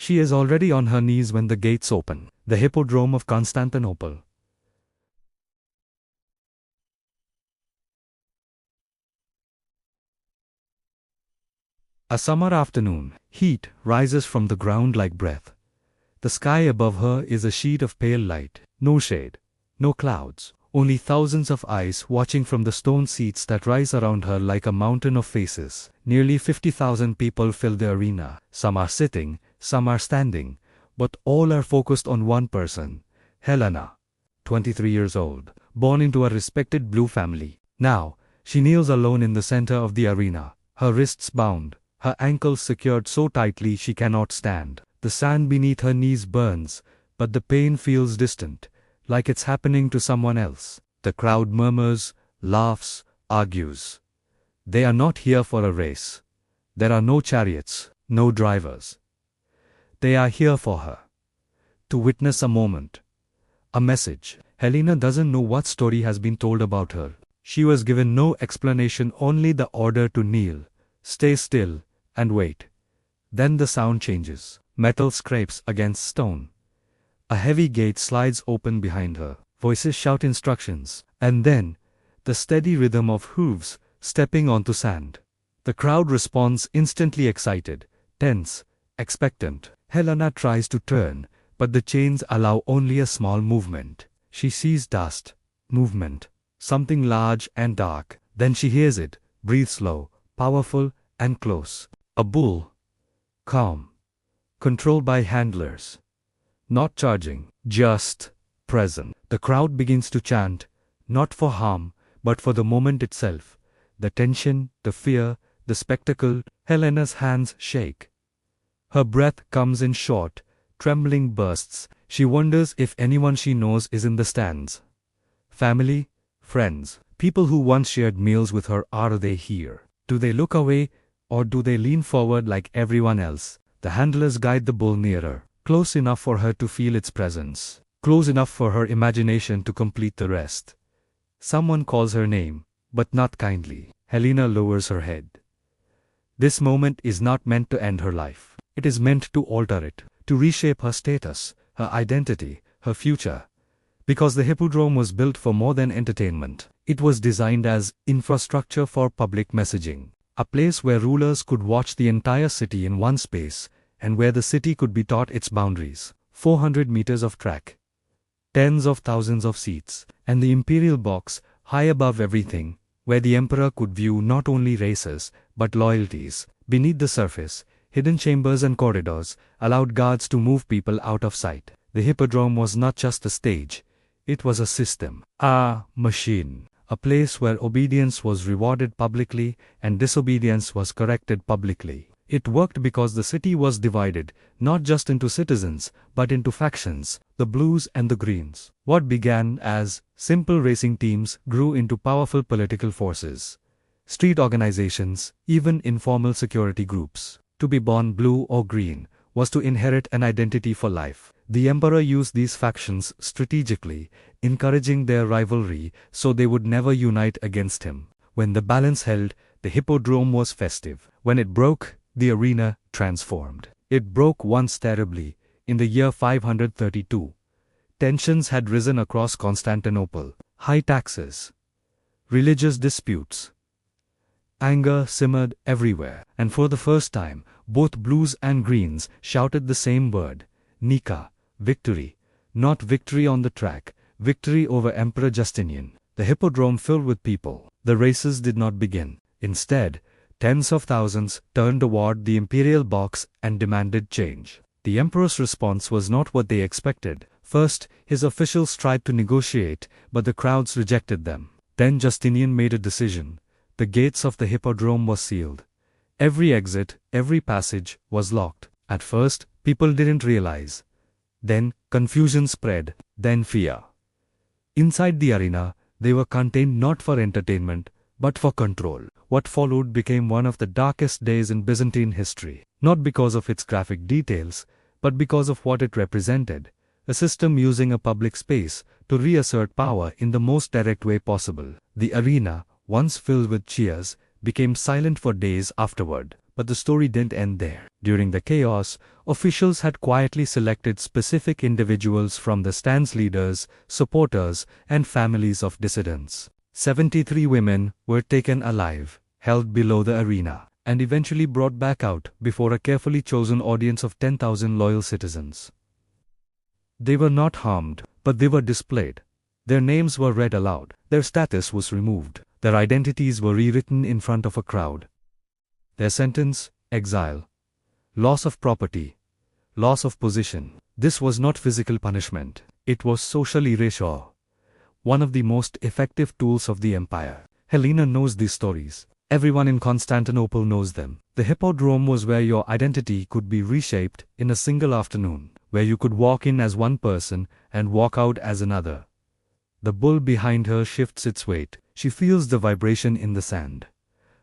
She is already on her knees when the gates open. The Hippodrome of Constantinople. A summer afternoon, heat rises from the ground like breath. The sky above her is a sheet of pale light, no shade, no clouds, only thousands of eyes watching from the stone seats that rise around her like a mountain of faces. Nearly 50,000 people fill the arena. Some are sitting, some are standing, but all are focused on one person, Helena, 23 years old, born into a respected blue family. Now, she kneels alone in the center of the arena, her wrists bound, her ankles secured so tightly she cannot stand. The sand beneath her knees burns, but the pain feels distant, like it's happening to someone else. The crowd murmurs, laughs, argues. They are not here for a race. There are no chariots, no drivers. They are here for her. To witness a moment. A message. Helena doesn't know what story has been told about her. She was given no explanation, only the order to kneel, stay still, and wait. Then the sound changes. Metal scrapes against stone. A heavy gate slides open behind her. Voices shout instructions. And then, the steady rhythm of hooves stepping onto sand. The crowd responds instantly, excited, tense, expectant. Helena tries to turn, but the chains allow only a small movement. She sees dust, movement, something large and dark. Then she hears it, breathe slow, powerful, and close. A bull. Calm. Controlled by handlers. Not charging, just present. The crowd begins to chant, not for harm, but for the moment itself. The tension, the fear, the spectacle. Helena's hands shake. Her breath comes in short, trembling bursts. She wonders if anyone she knows is in the stands. Family, friends, people who once shared meals with her, are they here? Do they look away, or do they lean forward like everyone else? The handlers guide the bull nearer, close enough for her to feel its presence, close enough for her imagination to complete the rest. Someone calls her name, but not kindly. Helena lowers her head. This moment is not meant to end her life. It is meant to alter it, to reshape her status, her identity, her future. Because the Hippodrome was built for more than entertainment. It was designed as infrastructure for public messaging. A place where rulers could watch the entire city in one space, and where the city could be taught its boundaries. 400 meters of track, tens of thousands of seats, and the imperial box, high above everything, where the emperor could view not only races, but loyalties. Beneath the surface, hidden chambers and corridors allowed guards to move people out of sight. The Hippodrome was not just a stage, it was a system, a machine. A place where obedience was rewarded publicly and disobedience was corrected publicly. It worked because the city was divided, not just into citizens, but into factions, the blues and the greens. What began as simple racing teams grew into powerful political forces. Street organizations, even informal security groups. To be born blue or green was to inherit an identity for life. The emperor used these factions strategically, encouraging their rivalry so they would never unite against him. When the balance held, the Hippodrome was festive. When it broke, the arena transformed. It broke once terribly, in the year 532. Tensions had risen across Constantinople. High taxes. Religious disputes. Anger simmered everywhere, and for the first time, both blues and greens shouted the same word, Nika, victory. Not victory on the track, victory over Emperor Justinian. The Hippodrome filled with people. The races did not begin. Instead, tens of thousands turned toward the imperial box and demanded change. The emperor's response was not what they expected. First, his officials tried to negotiate, but the crowds rejected them. Then Justinian made a decision. The gates of the Hippodrome were sealed. Every exit, every passage was locked. At first, people didn't realize. Then, confusion spread, then fear. Inside the arena, they were contained not for entertainment, but for control. What followed became one of the darkest days in Byzantine history, not because of its graphic details, but because of what it represented, a system using a public space to reassert power in the most direct way possible. The arena, once filled with cheers, became silent for days afterward. But the story didn't end there. During the chaos, officials had quietly selected specific individuals from the stand's leaders, supporters, and families of dissidents. 73 women were taken alive, held below the arena, and eventually brought back out before a carefully chosen audience of 10,000 loyal citizens. They were not harmed, but they were displayed. Their names were read aloud. Their status was removed. Their identities were rewritten in front of a crowd. Their sentence: exile. Loss of property. Loss of position. This was not physical punishment. It was social erasure. One of the most effective tools of the empire. Helena knows these stories. Everyone in Constantinople knows them. The Hippodrome was where your identity could be reshaped in a single afternoon, where you could walk in as one person and walk out as another. The bull behind her shifts its weight. She feels the vibration in the sand.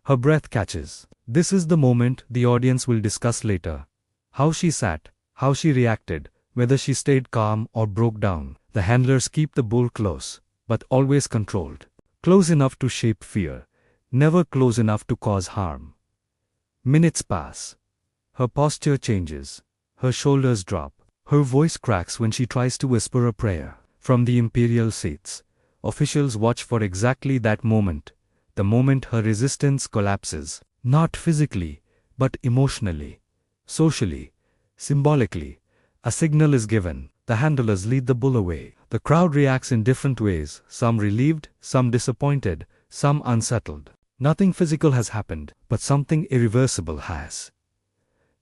Her breath catches. This is the moment the audience will discuss later. How she sat, how she reacted, whether she stayed calm or broke down. The handlers keep the bull close, but always controlled. Close enough to shape fear, never close enough to cause harm. Minutes pass. Her posture changes. Her shoulders drop. Her voice cracks when she tries to whisper a prayer. From the imperial seats, officials watch for exactly that moment. The moment her resistance collapses. Not physically, but emotionally, socially, symbolically. A signal is given. The handlers lead the bull away. The crowd reacts in different ways, some relieved, some disappointed, some unsettled. Nothing physical has happened, but something irreversible has.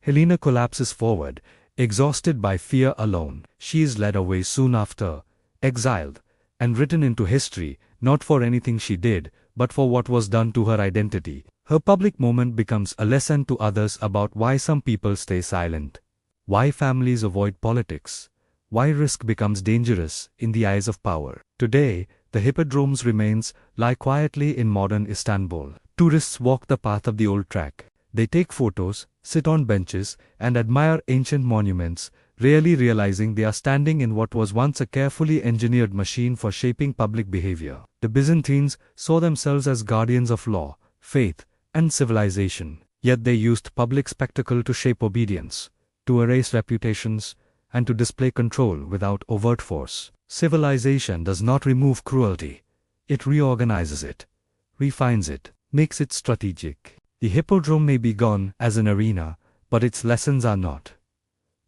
Helena collapses forward, exhausted by fear alone. She is led away soon after, exiled, and written into history, not for anything she did, but for what was done to her identity. Her public moment becomes a lesson to others about why some people stay silent, why families avoid politics, why risk becomes dangerous in the eyes of power. Today, the Hippodrome's remains lie quietly in modern Istanbul. Tourists walk the path of the old track. They take photos, sit on benches, and admire ancient monuments, rarely realizing they are standing in what was once a carefully engineered machine for shaping public behavior. The Byzantines saw themselves as guardians of law, faith, and civilization, yet they used public spectacle to shape obedience, to erase reputations, and to display control without overt force. Civilization does not remove cruelty. It reorganizes it, refines it, makes it strategic. The Hippodrome may be gone as an arena, but its lessons are not.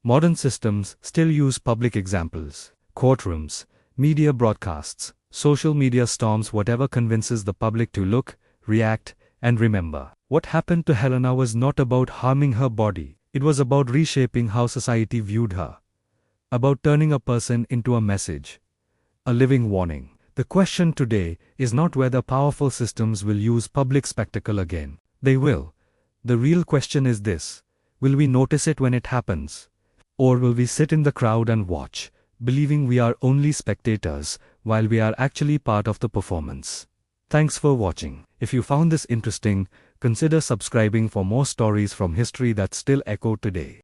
Modern systems still use public examples, courtrooms, media broadcasts, social media storms, whatever convinces the public to look, react, and remember. What happened to Helena was not about harming her body. It was about reshaping how society viewed her. About turning a person into a message, a living warning. The question today is not whether powerful systems will use public spectacle again. They will. The real question is this: will we notice it when it happens? Or will we sit in the crowd and watch, believing we are only spectators, while we are actually part of the performance? Thanks for watching. If you found this interesting, consider subscribing for more stories from history that still echo today.